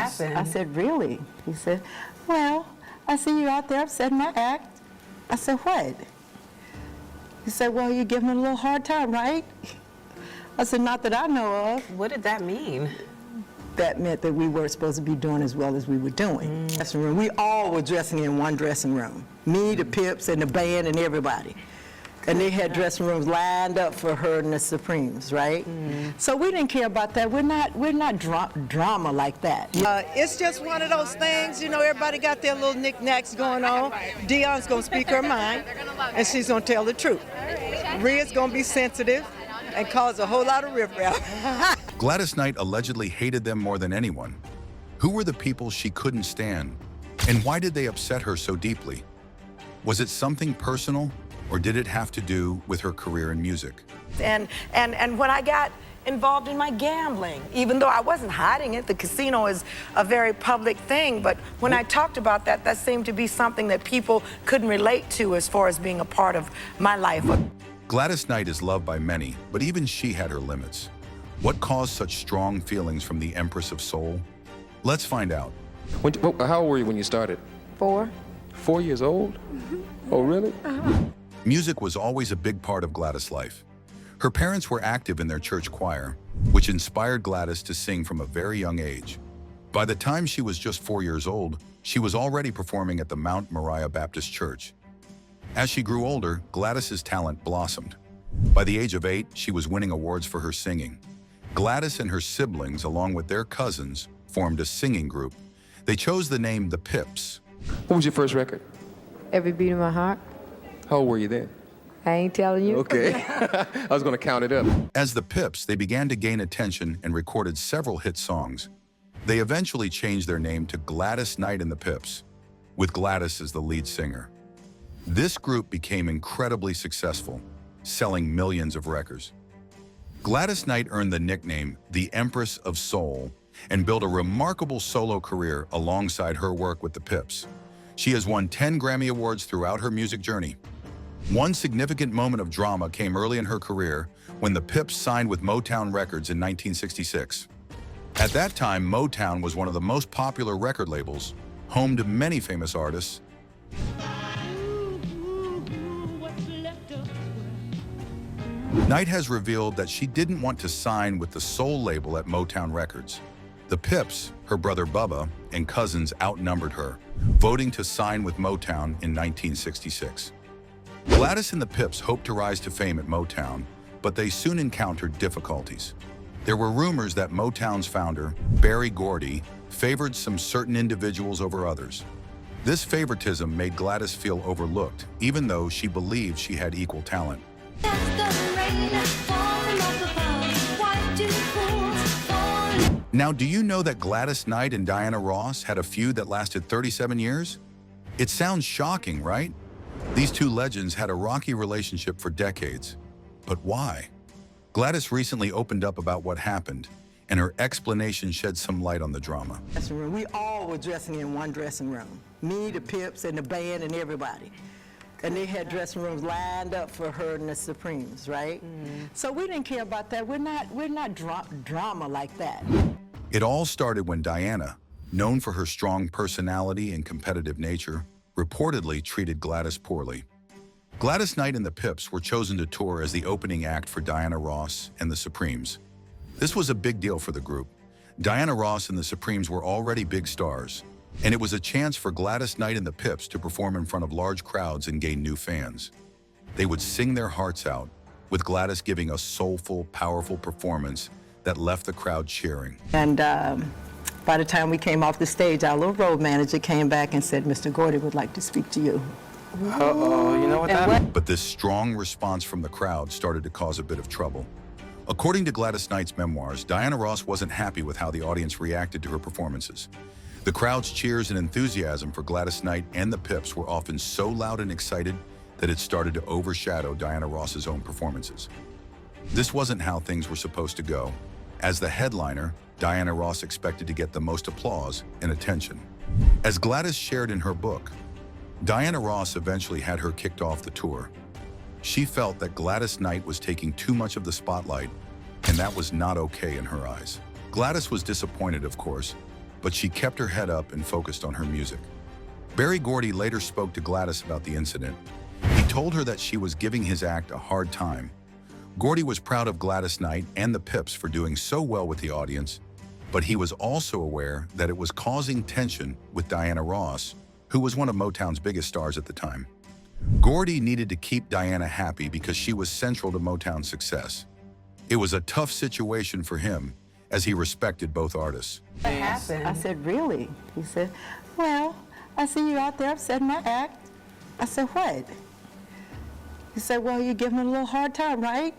happened? I said, really? He said, well, I see you out there upsetting my act. I said, what? He said, well, you're giving me a little hard time, right? I said, not that I know of. What did that mean? That meant that we weren't supposed to be doing as well as we were doing. Dressing room. We all were dressing in one dressing room. Me, the Pips, and the band, and everybody. And they had dressing rooms lined up for her and the Supremes, right? So we didn't care about that. We're not drama like that. It's just one of those things, you know, everybody got their little knickknacks going on. Dion's gonna speak her mind, and she's gonna tell the truth. Rhea's gonna be sensitive and cause a whole lot of riffraff. Gladys Knight allegedly hated them more than anyone. Who were the people she couldn't stand? And why did they upset her so deeply? Was it something personal, or did it have to do with her career in music? And when I got involved in my gambling, even though I wasn't hiding it, the casino is a very public thing, but when I talked about that, that seemed to be something that people couldn't relate to as far as being a part of my life. Gladys Knight is loved by many, but even she had her limits. What caused such strong feelings from the Empress of Soul? Let's find out. How old were you when you started? 4. 4 years old? Oh, really? Music was always a big part of Gladys' life. Her parents were active in their church choir, which inspired Gladys to sing from a very young age. By the time she was just 4 years old, she was already performing at the Mount Moriah Baptist Church. As she grew older, Gladys's talent blossomed. By the age of 8, she was winning awards for her singing. Gladys and her siblings, along with their cousins, formed a singing group. They chose the name The Pips. What was your first record? Every beat of my heart. How old were you then? I ain't telling you. Okay. I was going to count it up. As The Pips, they began to gain attention and recorded several hit songs. They eventually changed their name to Gladys Knight and the Pips, with Gladys as the lead singer. This group became incredibly successful, selling millions of records. Gladys Knight earned the nickname the Empress of Soul and built a remarkable solo career alongside her work with the Pips. She has won 10 Grammy Awards throughout her music journey. One significant moment of drama came early in her career when the Pips signed with Motown Records in 1966. At that time, Motown was one of the most popular record labels, home to many famous artists. Knight has revealed that she didn't want to sign with the soul label at Motown Records. The Pips, her brother Bubba, and cousins outnumbered her, voting to sign with Motown in 1966. Gladys and the Pips hoped to rise to fame at Motown, but they soon encountered difficulties. There were rumors that Motown's founder, Berry Gordy, favored some certain individuals over others. This favoritism made Gladys feel overlooked, even though she believed she had equal talent. Now, do you know that Gladys Knight and Diana Ross had a feud that lasted 37 years? It sounds shocking, right? These two legends had a rocky relationship for decades. But why? Gladys recently opened up about what happened, and her explanation shed some light on the drama. Dressing room. We all were dressing in one dressing room. Me, the Pips, and the band, and everybody. And they had dressing rooms lined up for her and the Supremes, right? So we didn't care about that. We're not drama like that. It all started when Diana, known for her strong personality and competitive nature, reportedly treated Gladys poorly. Gladys Knight and the Pips were chosen to tour as the opening act for Diana Ross and the Supremes. This was a big deal for the group. Diana Ross and the Supremes were already big stars, and it was a chance for Gladys Knight and the Pips to perform in front of large crowds and gain new fans. They would sing their hearts out, with Gladys giving a soulful, powerful performance that left the crowd cheering. And by the time we came off the stage, our little road manager came back and said, Mr. Gordy would like to speak to you. Uh-oh, you know what happened? But this strong response from the crowd started to cause a bit of trouble. According to Gladys Knight's memoirs, Diana Ross wasn't happy with how the audience reacted to her performances. The crowd's cheers and enthusiasm for Gladys Knight and the Pips were often so loud and excited that it started to overshadow Diana Ross's own performances. This wasn't how things were supposed to go. As the headliner, Diana Ross expected to get the most applause and attention. As Gladys shared in her book, Diana Ross eventually had her kicked off the tour. She felt that Gladys Knight was taking too much of the spotlight, and that was not okay in her eyes. Gladys was disappointed, of course, but she kept her head up and focused on her music. Berry Gordy later spoke to Gladys about the incident. He told her that she was giving his act a hard time. Gordy was proud of Gladys Knight and the Pips for doing so well with the audience, but he was also aware that it was causing tension with Diana Ross, who was one of Motown's biggest stars at the time. Gordy needed to keep Diana happy because she was central to Motown's success. It was a tough situation for him, as he respected both artists. What happened? I said, really? He said, well, I see you out there upsetting my act. I said, what? He said, well, you're giving me a little hard time, right?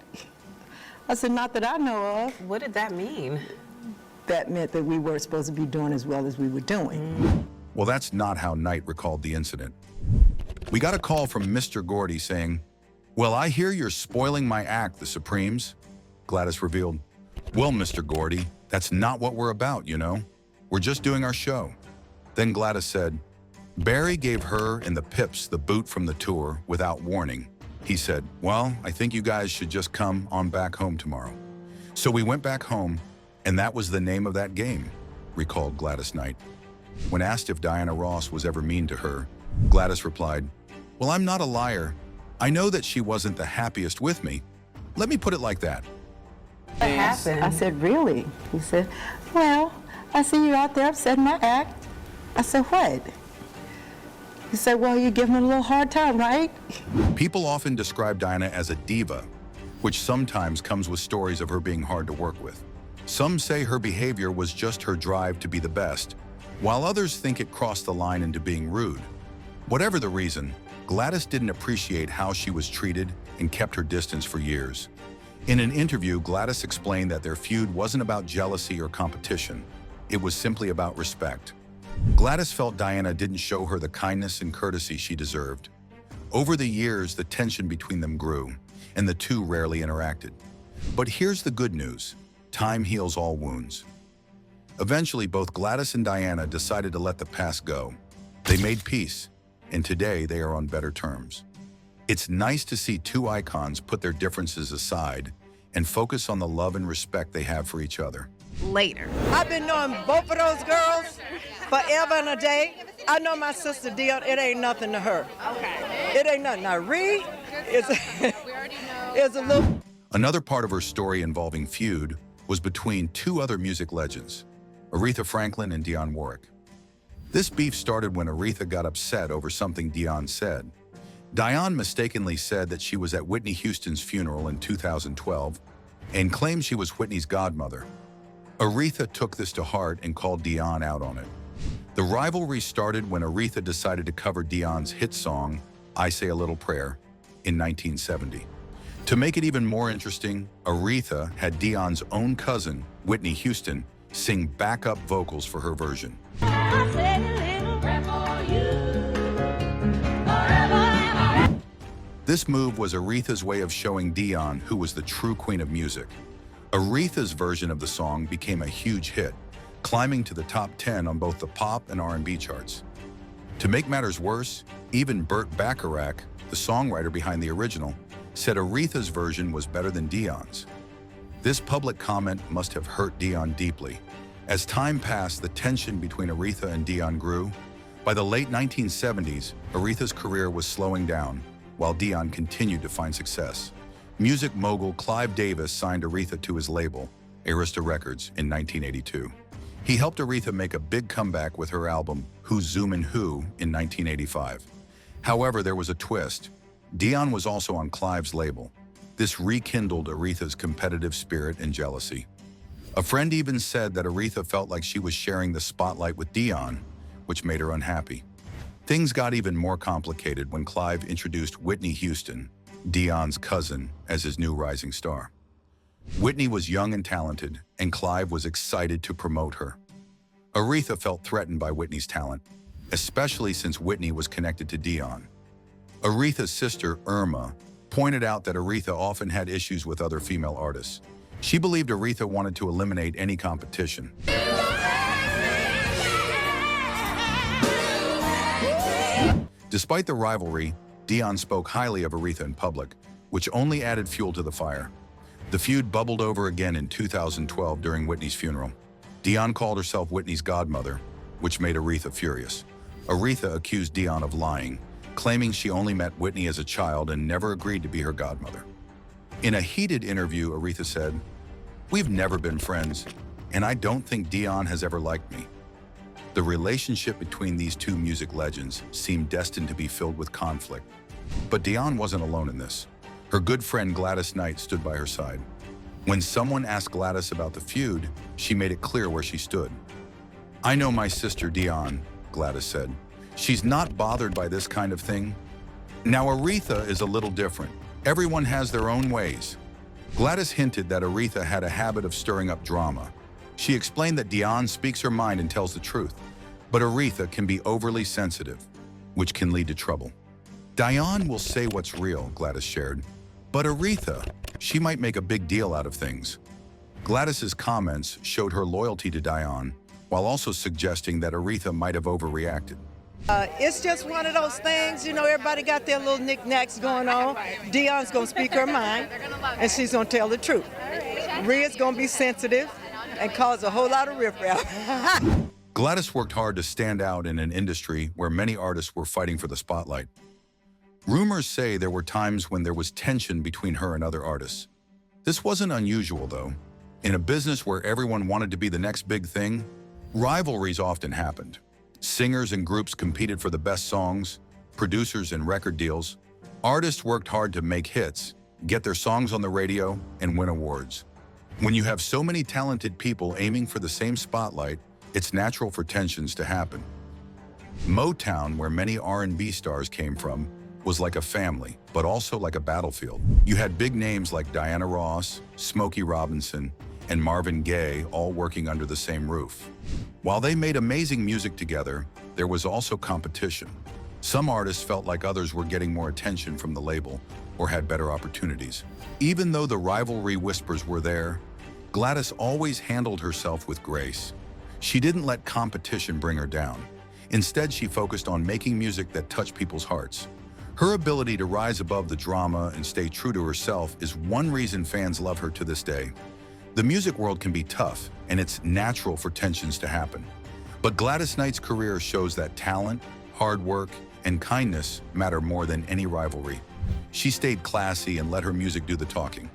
I said, not that I know of. What did that mean? That meant that we weren't supposed to be doing as well as we were doing. Well, that's not how Knight recalled the incident. We got a call from Mr. Gordy saying, well, I hear you're spoiling my act, the Supremes. Gladys revealed, well, Mr. Gordy, that's not what we're about, you know? We're just doing our show. Then Gladys said, Barry gave her and the Pips the boot from the tour without warning. He said, well, I think you guys should just come on back home tomorrow. So we went back home, and that was the name of that game, recalled Gladys Knight. When asked if Diana Ross was ever mean to her, Gladys replied, well, I'm not a liar. I know that she wasn't the happiest with me. Let me put it like that. What happened? I said, really? He said, well, I see you out there upsetting my act. I said, what? He said, well, you're giving me a little hard time, right? People often describe Diana as a diva, which sometimes comes with stories of her being hard to work with. Some say her behavior was just her drive to be the best, while others think it crossed the line into being rude. Whatever the reason, Gladys didn't appreciate how she was treated and kept her distance for years. In an interview, Gladys explained that their feud wasn't about jealousy or competition. It was simply about respect. Gladys felt Diana didn't show her the kindness and courtesy she deserved. Over the years, the tension between them grew, and the two rarely interacted. But here's the good news. Time heals all wounds. Eventually, both Gladys and Diana decided to let the past go. They made peace, and today they are on better terms. It's nice to see two icons put their differences aside and focus on the love and respect they have for each other. Later. I've been knowing both of those girls forever and a day. I know my sister Dion, it ain't nothing to her. Okay. It ain't nothing. Now, Ree is a little... Another part of her story involving feud was between two other music legends, Aretha Franklin and Dionne Warwick. This beef started when Aretha got upset over something Dionne said. Dionne mistakenly said that she was at Whitney Houston's funeral in 2012 and claimed she was Whitney's godmother. Aretha took this to heart and called Dionne out on it. The rivalry started when Aretha decided to cover Dionne's hit song, I Say a Little Prayer, in 1970. To make it even more interesting, Aretha had Dionne's own cousin, Whitney Houston, sing backup vocals for her version. I say a little prayer for you, forever. This move was Aretha's way of showing Dionne who was the true queen of music. Aretha's version of the song became a huge hit, climbing to the top 10 on both the pop and R&B charts. To make matters worse, even Burt Bacharach, the songwriter behind the original, said Aretha's version was better than Dionne's. This public comment must have hurt Dionne deeply. As time passed, the tension between Aretha and Dionne grew. By the late 1970s, Aretha's career was slowing down, while Dionne continued to find success. Music mogul Clive Davis signed Aretha to his label, Arista Records, in 1982. He helped Aretha make a big comeback with her album, Who's Zoomin' Who, in 1985. However, there was a twist. Dionne was also on Clive's label. This rekindled Aretha's competitive spirit and jealousy. A friend even said that Aretha felt like she was sharing the spotlight with Dionne, which made her unhappy. Things got even more complicated when Clive introduced Whitney Houston, Dionne's cousin, as his new rising star. Whitney was young and talented, and Clive was excited to promote her. Aretha felt threatened by Whitney's talent, especially since Whitney was connected to Dionne. Aretha's sister, Irma, pointed out that Aretha often had issues with other female artists. She believed Aretha wanted to eliminate any competition. Despite the rivalry, Dionne spoke highly of Aretha in public, which only added fuel to the fire. The feud bubbled over again in 2012 during Whitney's funeral. Dion called herself Whitney's godmother, which made Aretha furious. Aretha accused Dion of lying, claiming she only met Whitney as a child and never agreed to be her godmother. In a heated interview, Aretha said, "We've never been friends, and I don't think Dion has ever liked me." The relationship between these two music legends seemed destined to be filled with conflict. But Dion wasn't alone in this. Her good friend Gladys Knight stood by her side. When someone asked Gladys about the feud, she made it clear where she stood. "I know my sister Dion," Gladys said. "She's not bothered by this kind of thing." Now Aretha is a little different. Everyone has their own ways. Gladys hinted that Aretha had a habit of stirring up drama. She explained that Dion speaks her mind and tells the truth, but Aretha can be overly sensitive, which can lead to trouble. "Dion will say what's real," Gladys shared, "but Aretha, she might make a big deal out of things." Gladys's comments showed her loyalty to Dion, while also suggesting that Aretha might have overreacted. It's just one of those things, you know, everybody got their little knickknacks going on. Dion's gonna speak her mind, and she's gonna tell the truth. Rhea's gonna be sensitive and cause a whole lot of riffraff. Gladys worked hard to stand out in an industry where many artists were fighting for the spotlight. Rumors say there were times when there was tension between her and other artists. This wasn't unusual, though. In a business where everyone wanted to be the next big thing, rivalries often happened. Singers and groups competed for the best songs, producers and record deals. Artists worked hard to make hits, get their songs on the radio, and win awards. When you have so many talented people aiming for the same spotlight, it's natural for tensions to happen. Motown, where many R&B stars came from, was like a family, but also like a battlefield. You had big names like Diana Ross, Smokey Robinson, and Marvin Gaye all working under the same roof. While they made amazing music together, there was also competition. Some artists felt like others were getting more attention from the label or had better opportunities. Even though the rivalry whispers were there, Gladys always handled herself with grace. She didn't let competition bring her down. Instead, she focused on making music that touched people's hearts. Her ability to rise above the drama and stay true to herself is one reason fans love her to this day. The music world can be tough, and it's natural for tensions to happen. But Gladys Knight's career shows that talent, hard work, and kindness matter more than any rivalry. She stayed classy and let her music do the talking.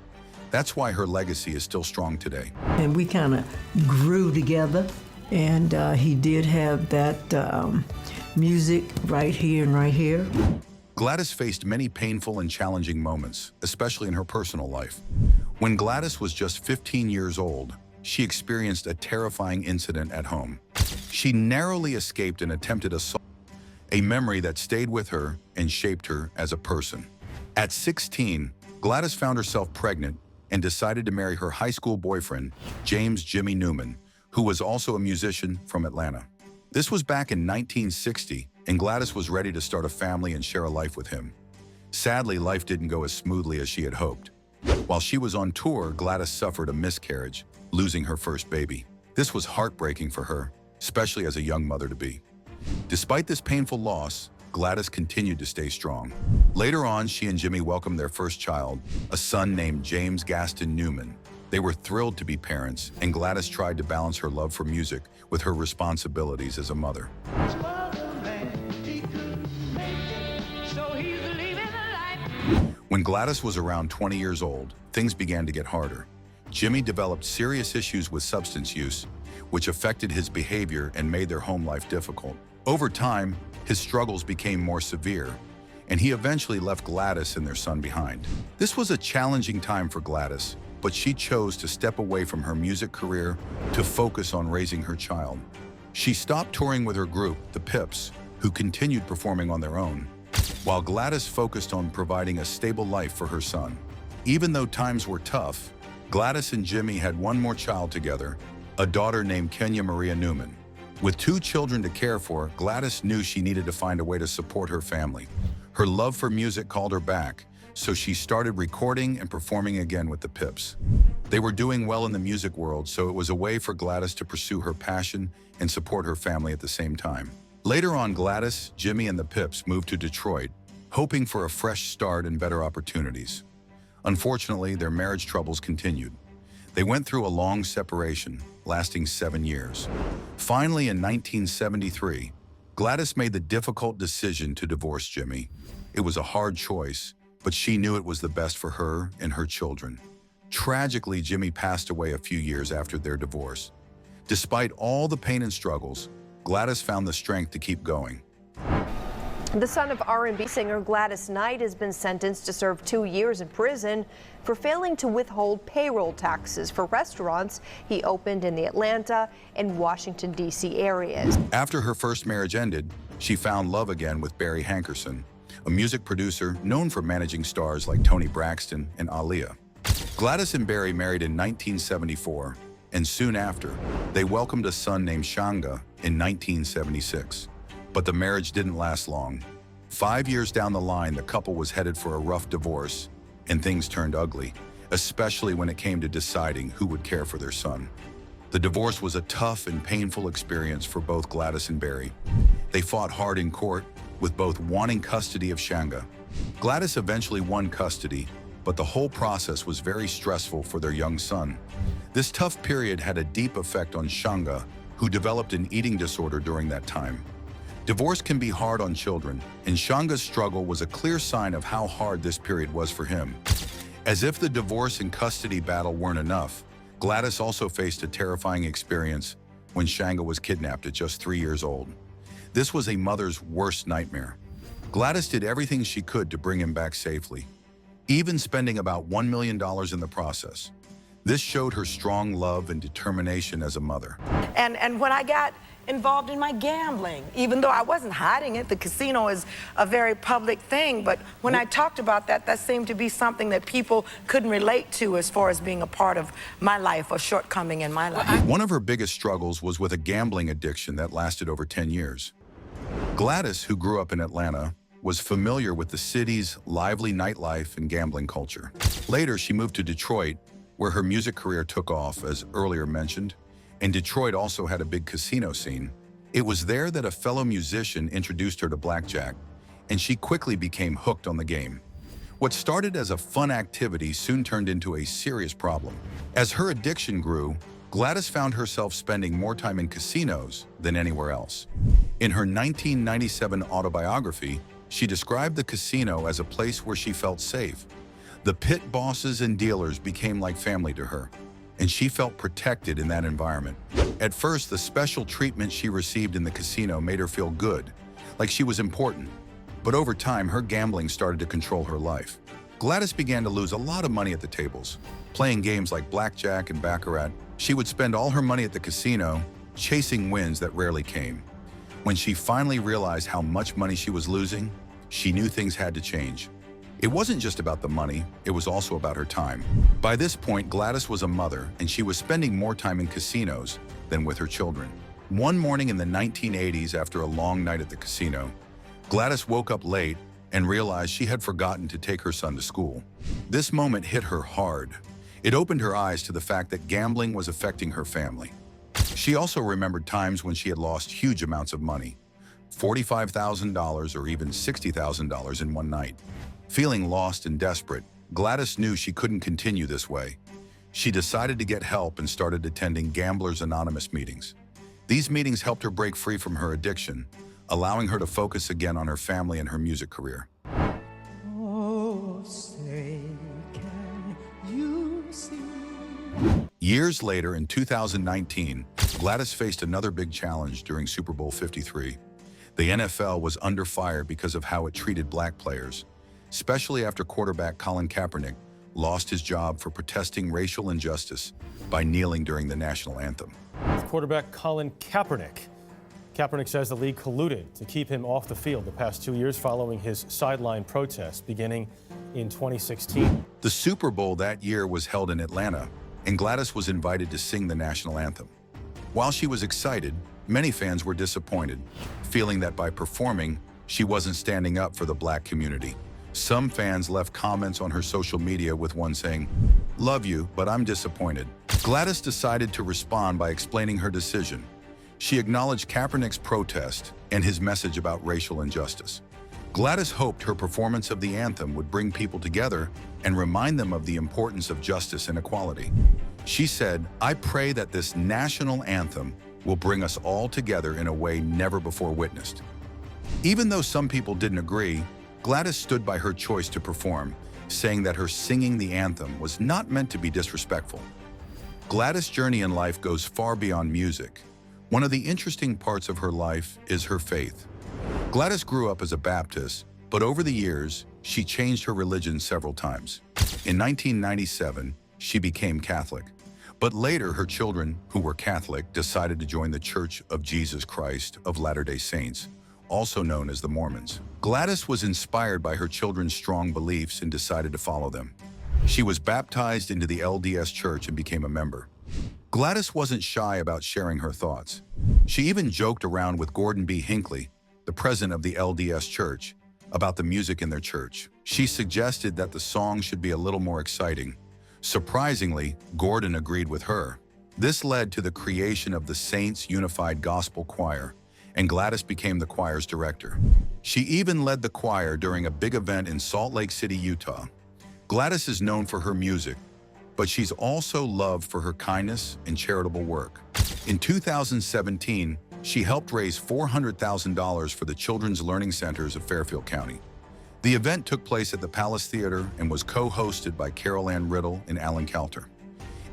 That's why her legacy is still strong today. And we kind of grew together, and he did have that music right here and right here. Gladys faced many painful and challenging moments, especially in her personal life. When Gladys was just 15 years old, she experienced a terrifying incident at home. She narrowly escaped an attempted assault, a memory that stayed with her and shaped her as a person. At 16, Gladys found herself pregnant and decided to marry her high school boyfriend, James "Jimmy" Newman, who was also a musician from Atlanta. This was back in 1960, and Gladys was ready to start a family and share a life with him. Sadly, life didn't go as smoothly as she had hoped. While she was on tour, Gladys suffered a miscarriage, losing her first baby. This was heartbreaking for her, especially as a young mother-to-be. Despite this painful loss, Gladys continued to stay strong. Later on, she and Jimmy welcomed their first child, a son named James Gaston Newman. They were thrilled to be parents, and Gladys tried to balance her love for music with her responsibilities as a mother. When Gladys was around 20 years old, things began to get harder. Jimmy developed serious issues with substance use, which affected his behavior and made their home life difficult. Over time, his struggles became more severe, and he eventually left Gladys and their son behind. This was a challenging time for Gladys, but she chose to step away from her music career to focus on raising her child. She stopped touring with her group, the Pips, who continued performing on their own, while Gladys focused on providing a stable life for her son. Even though times were tough, Gladys and Jimmy had one more child together, a daughter named Kenya Maria Newman. With 2 children to care for, Gladys knew she needed to find a way to support her family. Her love for music called her back, so she started recording and performing again with the Pips. They were doing well in the music world, so it was a way for Gladys to pursue her passion and support her family at the same time. Later on, Gladys, Jimmy, and the Pips moved to Detroit, hoping for a fresh start and better opportunities. Unfortunately, their marriage troubles continued. They went through a long separation, lasting 7 years. Finally, in 1973, Gladys made the difficult decision to divorce Jimmy. It was a hard choice, but she knew it was the best for her and her children. Tragically, Jimmy passed away a few years after their divorce. Despite all the pain and struggles, Gladys found the strength to keep going. The son of R&B singer Gladys Knight has been sentenced to serve 2 years in prison for failing to withhold payroll taxes for restaurants he opened in the Atlanta and Washington, D.C. areas. After her first marriage ended, she found love again with Barry Hankerson, a music producer known for managing stars like Toni Braxton and Aaliyah. Gladys and Barry married in 1974, and soon after, they welcomed a son named Shanga in 1976. But the marriage didn't last long. 5 years down the line, the couple was headed for a rough divorce, and things turned ugly, especially when it came to deciding who would care for their son. The divorce was a tough and painful experience for both Gladys and Barry. They fought hard in court, with both wanting custody of Shanga. Gladys eventually won custody, but the whole process was very stressful for their young son. This tough period had a deep effect on Shanga, who developed an eating disorder during that time. Divorce can be hard on children, and Shanga's struggle was a clear sign of how hard this period was for him. As if the divorce and custody battle weren't enough, Gladys also faced a terrifying experience when Shanga was kidnapped at just 3 years old. This was a mother's worst nightmare. Gladys did everything she could to bring him back safely, even spending about $1 million in the process. This showed her strong love and determination as a mother. And when I got involved in my gambling, even though I wasn't hiding it, the casino is a very public thing, but when I talked about that, that seemed to be something that people couldn't relate to as far as being a part of my life or shortcoming in my life. One of her biggest struggles was with a gambling addiction that lasted over 10 years. Gladys, who grew up in Atlanta, was familiar with the city's lively nightlife and gambling culture. Later, she moved to Detroit, where her music career took off, as earlier mentioned, and Detroit also had a big casino scene. It was there that a fellow musician introduced her to blackjack, and she quickly became hooked on the game. What started as a fun activity soon turned into a serious problem. As her addiction grew, Gladys found herself spending more time in casinos than anywhere else. In her 1997 autobiography, she described the casino as a place where she felt safe. The pit bosses and dealers became like family to her, and she felt protected in that environment. At first, the special treatment she received in the casino made her feel good, like she was important. But over time, her gambling started to control her life. Gladys began to lose a lot of money at the tables. Playing games like blackjack and baccarat, she would spend all her money at the casino, chasing wins that rarely came. When she finally realized how much money she was losing, she knew things had to change. It wasn't just about the money, it was also about her time. By this point, Gladys was a mother, and she was spending more time in casinos than with her children. One morning in the 1980s, after a long night at the casino, Gladys woke up late and realized she had forgotten to take her son to school. This moment hit her hard. It opened her eyes to the fact that gambling was affecting her family. She also remembered times when she had lost huge amounts of money, $45,000 or even $60,000 in one night. Feeling lost and desperate, Gladys knew she couldn't continue this way. She decided to get help and started attending Gamblers Anonymous meetings. These meetings helped her break free from her addiction, allowing her to focus again on her family and her music career. Oh, say, can you see? Years later, in 2019, Gladys faced another big challenge during Super Bowl 53. The NFL was under fire because of how it treated black players, especially after quarterback Colin Kaepernick lost his job for protesting racial injustice by kneeling during the national anthem. Quarterback Colin Kaepernick. Kaepernick says the league colluded to keep him off the field the past 2 years following his sideline protests beginning in 2016. The Super Bowl that year was held in Atlanta, and Gladys was invited to sing the national anthem. While she was excited, many fans were disappointed, feeling that by performing, she wasn't standing up for the black community. Some fans left comments on her social media, with one saying, "Love you, but I'm disappointed." Gladys decided to respond by explaining her decision. She acknowledged Kaepernick's protest and his message about racial injustice. Gladys hoped her performance of the anthem would bring people together and remind them of the importance of justice and equality. She said, "I pray that this national anthem will bring us all together in a way never before witnessed." Even though some people didn't agree, Gladys stood by her choice to perform, saying that her singing the anthem was not meant to be disrespectful. Gladys' journey in life goes far beyond music. One of the interesting parts of her life is her faith. Gladys grew up as a Baptist, but over the years, she changed her religion several times. In 1997, she became Catholic, but later her children, who were Catholic, decided to join the Church of Jesus Christ of Latter-day Saints, also known as the Mormons. Gladys was inspired by her children's strong beliefs and decided to follow them. She was baptized into the LDS Church and became a member. Gladys wasn't shy about sharing her thoughts. She even joked around with Gordon B. Hinckley, the president of the LDS Church, about the music in their church. She suggested that the song should be a little more exciting. Surprisingly, Gordon agreed with her. This led to the creation of the Saints Unified Gospel Choir, and Gladys became the choir's director. She even led the choir during a big event in Salt Lake City, Utah. Gladys is known for her music, but she's also loved for her kindness and charitable work. In 2017, she helped raise $400,000 for the Children's Learning Centers of Fairfield County. The event took place at the Palace Theater and was co-hosted by Carol Ann Riddle and Alan Kelter.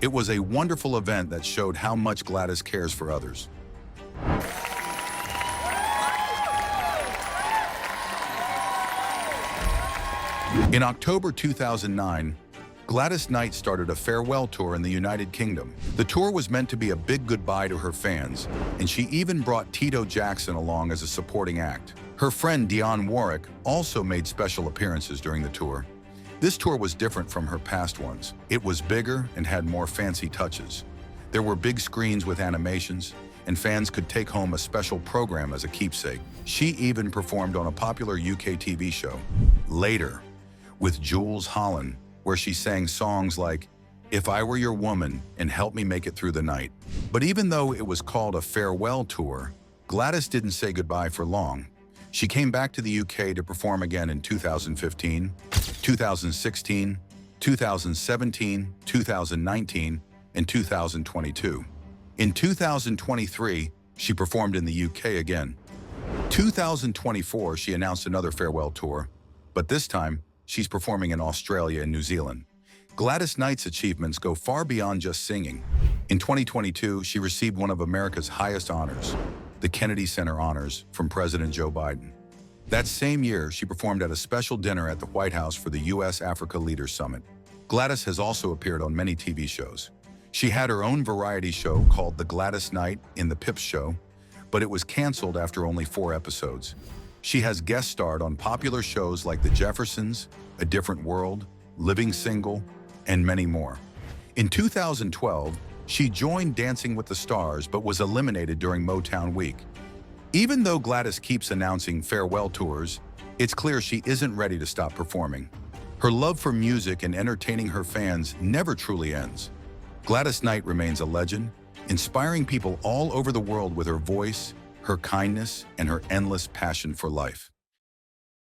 It was a wonderful event that showed how much Gladys cares for others. In October 2009, Gladys Knight started a farewell tour in the United Kingdom. The tour was meant to be a big goodbye to her fans, and she even brought Tito Jackson along as a supporting act. Her friend Dionne Warwick also made special appearances during the tour. This tour was different from her past ones. It was bigger and had more fancy touches. There were big screens with animations, and fans could take home a special program as a keepsake. She even performed on a popular UK TV show. Later, with Jules Holland, where she sang songs like "If I Were Your Woman" and "Help Me Make It Through the Night." But even though it was called a farewell tour, Gladys didn't say goodbye for long. She came back to the UK to perform again in 2015, 2016, 2017, 2019, and 2022. In 2023, she performed in the UK again. 2024, she announced another farewell tour, but this time, she's performing in Australia and New Zealand. Gladys Knight's achievements go far beyond just singing. In 2022, she received one of America's highest honors, the Kennedy Center Honors from President Joe Biden. That same year, she performed at a special dinner at the White House for the U.S.-Africa Leaders Summit. Gladys has also appeared on many TV shows. She had her own variety show called The Gladys Knight in the Pips Show, but it was canceled after only 4 episodes. She has guest starred on popular shows like The Jeffersons, A Different World, Living Single, and many more. In 2012, she joined Dancing with the Stars but was eliminated during Motown Week. Even though Gladys keeps announcing farewell tours, it's clear she isn't ready to stop performing. Her love for music and entertaining her fans never truly ends. Gladys Knight remains a legend, inspiring people all over the world with her voice, her kindness, and her endless passion for life.